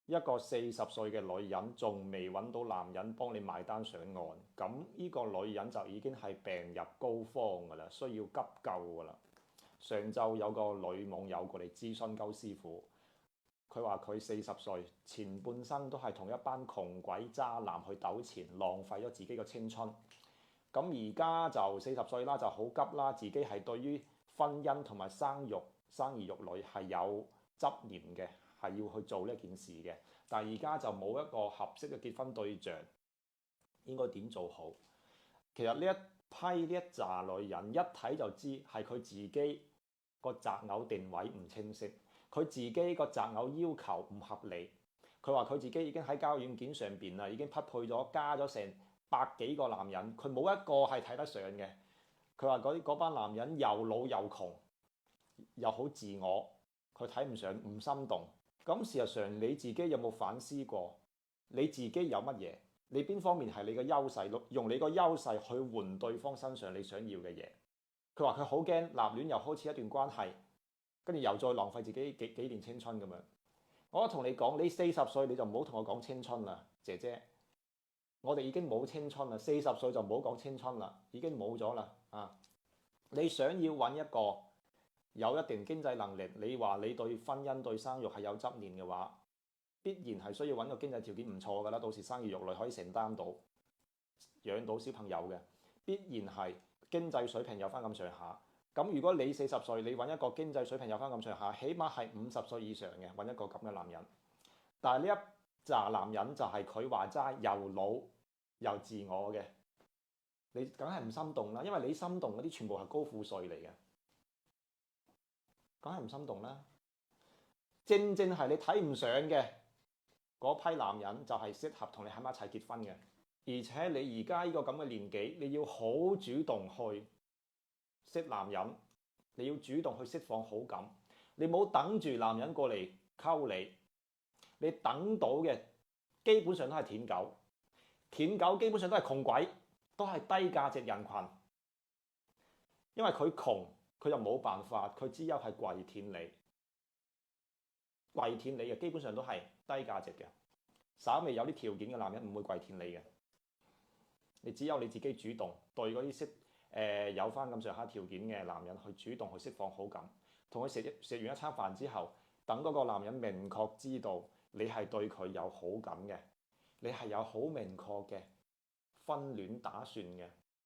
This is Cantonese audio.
一個40歲嘅女人仲未揾到男人幫你埋單上岸，咁呢個女人就已經係病入膏肓㗎啦，需要急救㗎啦。上晝有個女網友過嚟諮詢鳩師傅，佢話佢40歲，前半生都係同一班窮鬼渣男去糾纏，浪費咗自己嘅青春。咁而家就40歲啦，就好急啦，自己係對於婚姻同埋生兒育女係有執念嘅，係要去做呢件事嘅。但係而家就冇一個合適嘅結婚對象，應該點做好？其實呢一紮女人一睇就知係佢自己個擇偶定位唔清晰，佢自己個擇偶要求唔合理。佢話佢自己已經喺交友軟件上邊啦，已經匹配咗加咗成百幾個男人，佢冇一個係睇得上嘅。佢話嗰班男人又老又窮，又好自我，佢睇唔上，唔心動。咁事實上你自己有冇反思過？你自己有乜嘢？你邊方面係你嘅優勢？用你個優勢去換對方身上你想要嘅嘢。佢話佢好驚立亂又開始一段關係，跟住又再浪費自己幾年青春咁樣。我同你講，你40歲你就唔好同我講青春啦，姐姐。我哋已經冇青春啦，40歲就唔好講青春啦，已經冇咗啦啊！你想要揾一個有一定經濟能力，你話你對婚姻對生育係有執念嘅話，必然係需要揾個經濟條件唔錯噶啦，到時生兒育女可以承擔到養到小朋友嘅，必然係經濟水平有翻咁上下。咁如果你40歲，你揾一個經濟水平有翻咁上下，起碼係50歲以上嘅揾一個咁嘅男人。但係呢一紮男人就係佢話齋又老又自我嘅，你梗係唔心動啦，因為你心動嗰啲全部係高富帥嚟嘅，梗係唔心動啦。正正係你睇唔上嘅嗰批男人，就係適合同你喺埋一齊結婚嘅。而且你而家呢個咁嘅年紀，你要好主動去識男人，你要主動去釋放好感，你冇等住男人過嚟溝你，你等到嘅基本上都係舔狗，舔狗基本上都係窮鬼，都係低價值人群，因為佢窮，佢就冇辦法，佢只有係跪舔你，跪舔你嘅基本上都係低價值嘅，稍微有啲條件嘅男人唔會跪舔你嘅。你只有你自己主動對嗰啲有翻咁上下條件嘅男人去主動去釋放好感，同佢食完一餐飯之後，等嗰個男人明確知道你係對佢有好感嘅，你係有好明確嘅婚戀打算嘅，